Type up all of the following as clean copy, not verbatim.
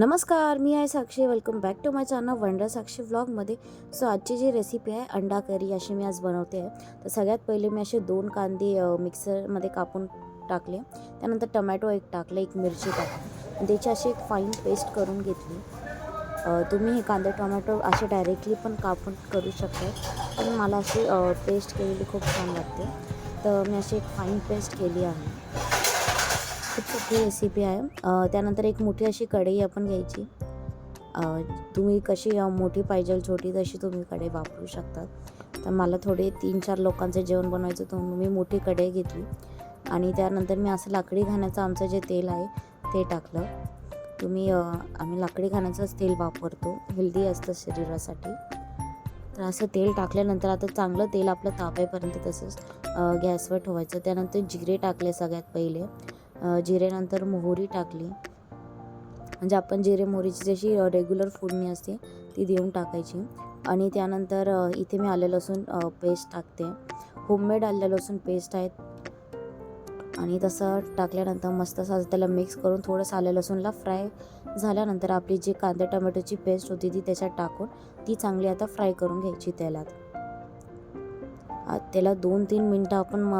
नमस्कार, मी आहे Sakshi. Welcome back to my channel wonder Sakshi व्लॉगमध्ये. सो आजची जी रेसिपी आहे अंडा करी अशी मी आज बनवते आहे. तर सगळ्यात पहिले मी असे 2 कांदे मिक्सरमध्ये कापून टाकले. त्यानंतर टमॅटो एक टाकले, एक मिरची टाकली आणि त्याची अशी एक फाईन पेस्ट करून घेतली. तुम्ही हे कांदे टोमॅटो असे डायरेक्टली पण कापून करू शकता, पण मला अशी पेस्ट केलेली खूप छान लागते. तर मी अशी एक फाईन पेस्ट केली आहे. खूप सोपी रेसिपी आहे. त्यानंतर एक मोठी अशी कढई आपण घ्यायची. तुम्ही कशी मोठी पाहिजे छोटी तशी तुम्ही कढई वापरू शकता. तर मला थोडे 3-4 लोकांचं जेवण बनवायचं तर मी मोठी कढई घेतली आणि त्यानंतर मी असं लाकडी घाण्याचं आमचं जे तेल आहे ते टाकलं. आम्ही लाकडी घाण्याचंच तेल वापरतो, हेल्दी असतं शरीरासाठी. तर असं तेल टाकल्यानंतर आता चांगलं तेल आपलं तापायपर्यंत तसंच गॅसवर ठेवायचं. त्यानंतर जिरे टाकले सगळ्यात पहिले. जिरेनंतर मोहरी टाकली. म्हणजे आपण जिरे मोहरीची जशी रेग्युलर फोडणी असते ती देऊन टाकायची. आणि त्यानंतर इथे मी आलं लसूण पेस्ट टाकते. होममेड आलं लसूण पेस्ट आहे. आणि तसं टाकल्यानंतर मस्त असं त्याला मिक्स करून थोडंसं आलं लसूणला फ्राय झाल्यानंतर आपली जी कांदा टोमॅटोची पेस्ट होती ती त्याच्यात टाकून ती चांगली आता फ्राय करून घ्यायची तेलात. त्याला 2-3 मिनटं आपण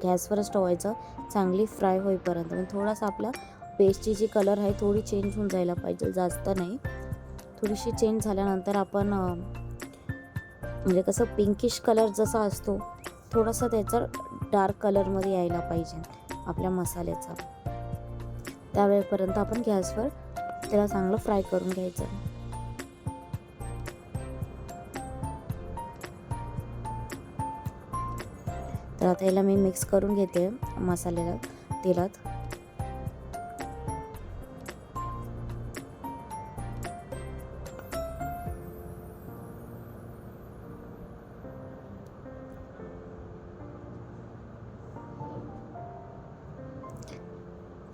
गॅसवरच ठेवायचं चांगली फ्राय होईपर्यंत. मग थोडासा आपला पेस्टची जी कलर आहे थोडी चेंज होऊन जायला पाहिजे, जास्त नाही. थोडीशी चेंज झाल्यानंतर आपण म्हणजे कसं पिंकिश कलर जसा असतो थोडासा त्याचा डार्क कलरमध्ये यायला पाहिजे आपल्या मसाल्याचा. त्यावेळेपर्यंत आपण गॅसवर त्याला चांगलं फ्राय करून घ्यायचं. तर आता याला मी मिक्स करून घेते मसाल्याला तेलात.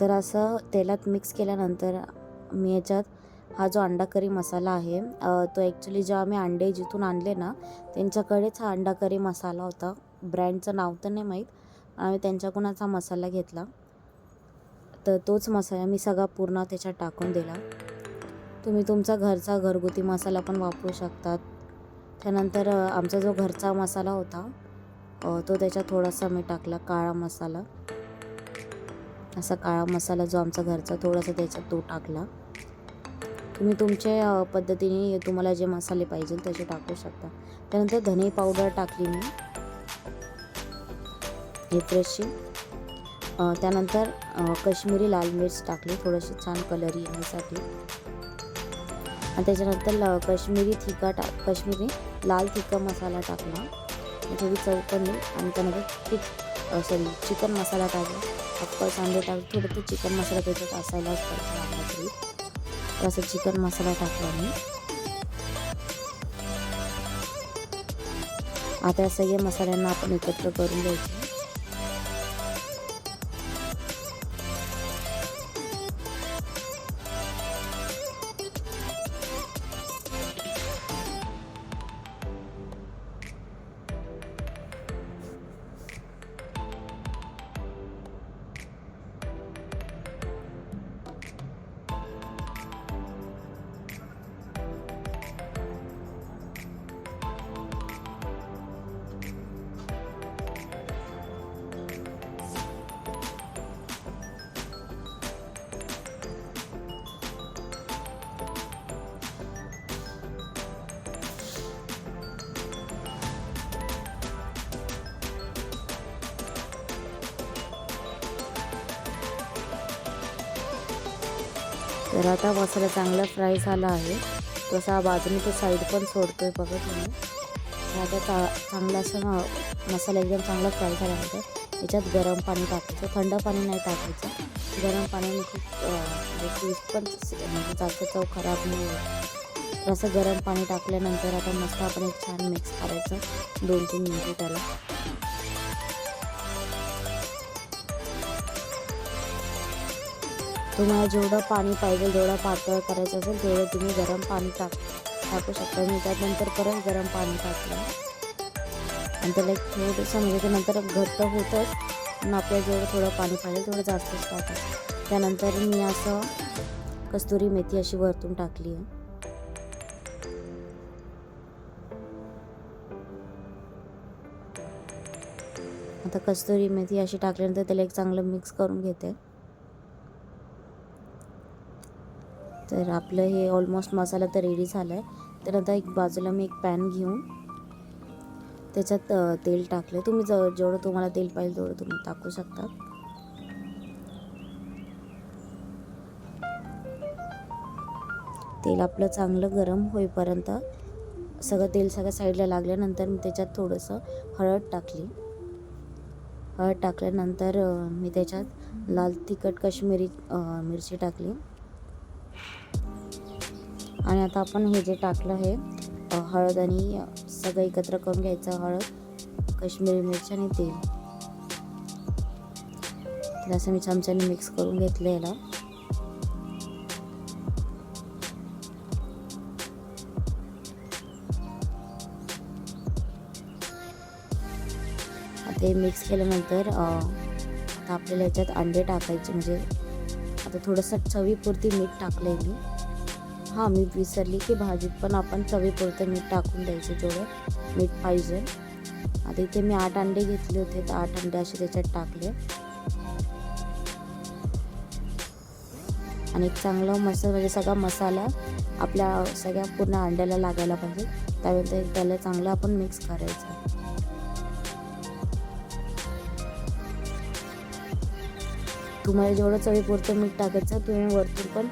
तर असं तेलात मिक्स केल्यानंतर मी याच्यात हा जो अंडा करी मसाला आहे तो ॲक्च्युली जेव्हा आम्ही अंडे जिथून आणले ना त्यांच्याकडेच हा अंडा करी मसाला होता. ब्रँडचं नाव तर नाही माहीत, आम्ही त्यांच्याकडूनच हा मसाला घेतला. तर तोच मसाला मी सगळा पूर्ण त्याच्यात टाकून दिला. तुम्ही तुमचा घरचा घरगुती मसाला पण वापरू शकतात. त्यानंतर आमचा जो घरचा मसाला होता तो त्याच्यात थोडासा मी टाकला काळा मसाला. असा काळा मसाला जो आमचा घरचा थोडासा त्याच्यात तो टाकला. तुम्ही तुमच्या पद्धतीने तुम्हाला जे मसाले पाहिजे तसे टाकू शकता. त्यानंतर धने पावडर टाकली मी हे फ्रेशची. त्यानंतर काश्मीरी लाल मिर्च टाकली थोडीशी छान कलर येण्यासाठी. आणि त्याच्यानंतर काश्मीरी लाल तिखा मसाला टाकला, थोडी चव पण येईल. आणि त्यानंतर चिकन मसाला टाकला. ऑफकोर्स अंडे थोडं ते चिकन मसाला त्याच्यात असायलाच पाहिजे लागला तरी. तर असं चिकन मसाला टाकला मी. आता या सगळ्या मसाल्यांना आपण एकत्र करून घ्यायचे. तर आता मसाला चांगला फ्राय झाला आहे. तसा बाजूने तो साईड पण सोडतोय बघा तुम्ही. आता चांगला असं मसाला एकदम चांगला फ्राय झाल्यानंतर याच्यात गरम पाणी टाकायचं. थंड पाणी नाही टाकायचं. गरम पाण्याने खूप टेस्ट पण म्हणजे जास्त चव खराब नाही होत. तर असं गरम पाणी टाकल्यानंतर आता मस्त आपण एक छान मिक्स करायचं 2-3 मिनिटं त्याला. तुम्हाला जेवढं पाणी पाहिजे जेवढं पातळ करायचं असेल तेवढं तुम्ही गरम पाणी टाकू शकता. मी त्यानंतर परत गरम पाणी टाकलं आणि त्याला एक थोडंसं म्हणजे ते नंतर घट्ट होतंच, पण आपल्याला जेवढं थोडं पाणी पाहिजे तेवढं जास्तच टाकायचं. त्यानंतर मी असं कस्तुरी मेथी अशी वरतून टाकली आहे. आता कस्तुरी मेथी अशी टाकल्यानंतर त्याला एक चांगलं मिक्स करून घेते. तर आपलं हे ऑलमोस्ट मसाला तर रेडी झाला आहे. तर आता एक बाजूला मी एक पॅन घेऊन त्याच्यात तेल टाकले. तुम्ही जेवढं तुम्हाला तेल पाहिजे तेवढं तुम्ही टाकू शकता. तेल आपलं चांगलं गरम होईपर्यंत तेल सगळं साईडला लागल्यानंतर मी त्याच्यात थोडंसं हळद टाकली. हळद टाकल्यानंतर मी त्याच्यात लाल तिखट काश्मीरी मिरची टाकली. आणि आता आपण हे जे टाकलं आहे हळद आणि सगळं एकत्र करून घ्यायचं. हळद, काश्मीरी मिरची आणि तेल, तर असं मी चमच्याने मिक्स करून घेतलं याला. आता हे मिक्स केल्यानंतर आता आपल्याला याच्यात अंडे टाकायचे. म्हणजे आता थोडंसं चवीपुरती मीठ टाकलं आहे मी. हां, मी विसरली की भाजीत पण आपण चवीपुरतं मीठ टाकून द्यायचं जेवढं मीठ पाहिजे. आता इथे मी 8 अंडे घेतले होते, तर 8 अंडे असे त्याच्यात टाकले. आणि एक चांगलं म्हणजे सगळा मसाला आपल्या सगळ्या पूर्ण अंड्याला लागायला पाहिजे. त्यानंतर त्याला चांगलं आपण मिक्स करायचं. तुम्हाला जेवढं चवीपुरतं मीठ टाकायचं तुम्ही वरतून पण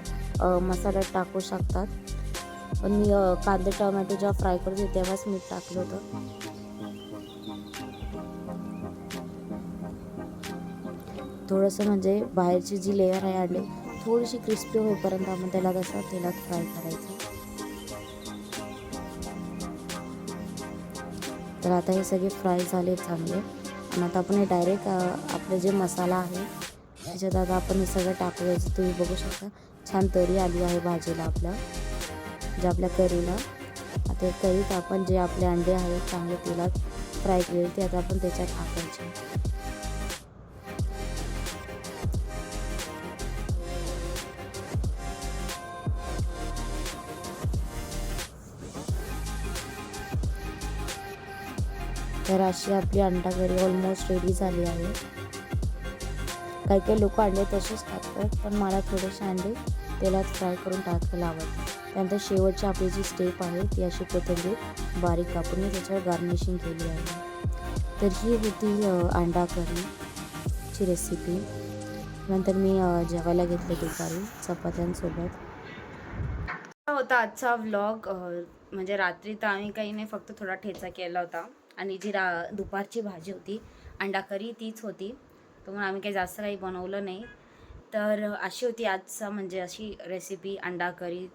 मसाला टाकू शकतात. पण मी कांदे टोमॅटो जेव्हा फ्राय करत होते तेव्हाच मीठ टाकलं होतं. थोडंसं म्हणजे बाहेरची जी लेयर आहे अंडे थोडीशी क्रिस्पी होईपर्यंत आपण त्याला कसं तेलात फ्राय करायचं. तर आता हे सगळे फ्राय झाले चांगले. आणि आता आपण हे डायरेक्ट आपलं जे मसाला आहे त्याच्यात आता आपण हे सगळं टाकू द्यायचं. तुम्ही बघू शकता छान तरी आली आहे भाजीला आपल्या करीला. आता करीत आपण जे आपले अंडे आहेत चांगले तेलात फ्राय केले ते आता आपण त्याच्यात टाकायचे. तर अशी आपली अंडा करी ऑलमोस्ट रेडी झाली आहे. काही काही लोक अंडे तसेच टाकतात, पण मला थोडेसे अंडे तेलात फ्राय करून टाकायला आवडतात. त्यानंतर शेवटची आपली जी स्टेप आहे ती अशी कोथिंबीर बारीक कापून मी त्याच्यावर गार्निशिंग केली आहे. तर ही होती अंडा करीची रेसिपी. नंतर मी जेवायला घेतले दुपारी चपात्यांसोबत. होता आजचा व्लॉग. म्हणजे रात्री तर आम्ही काही नाही, फक्त थोडा ठेचा केला होता. आणि जी दुपारची भाजी होती अंडा करी तीच होती. तर म्हणून आम्ही काही जास्त काही बनवलं नाही. तर अशी होती आजचा म्हणजे अशी रेसिपी अंडा करी.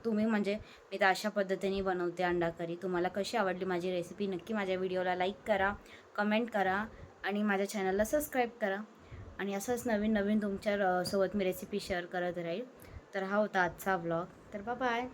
तुम्ही म्हणजे मी तर अशा पद्धतीने बनवते अंडा करी. तुम्हाला कशी आवडली माझी रेसिपी नक्की माझ्या व्हिडिओला लाईक करा, कमेंट करा आणि माझ्या चॅनलला सबस्क्राईब करा. आणि असंच नवीन नवीन तुमच्या सोबत मी रेसिपी शेअर करत राहील. तर हा होता आजचा व्लॉग. तर बाय.